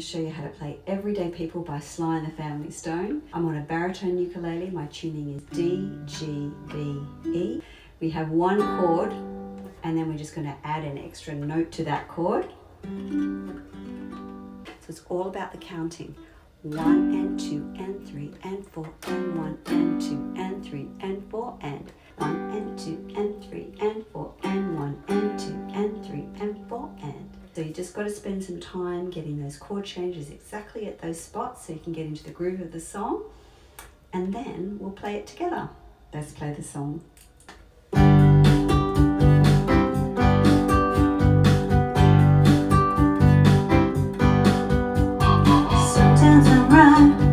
Show you how to play Everyday People by Sly and the Family Stone. I'm on a baritone ukulele. My tuning is D, G, B, E. We have one chord and then we're just going to add an extra note to that chord. So it's all about the counting. 1 and 2 and 3 and 4 and 1 and 2 and 3 and 4 and 1 and 2 and 3 and 4 and 1 and 2 and 3 and 4 and. So you just got to spend some time getting those chord changes exactly at those spots so you can get into the groove of the song, and then we'll play it together. Let's play the song. Sometimes I run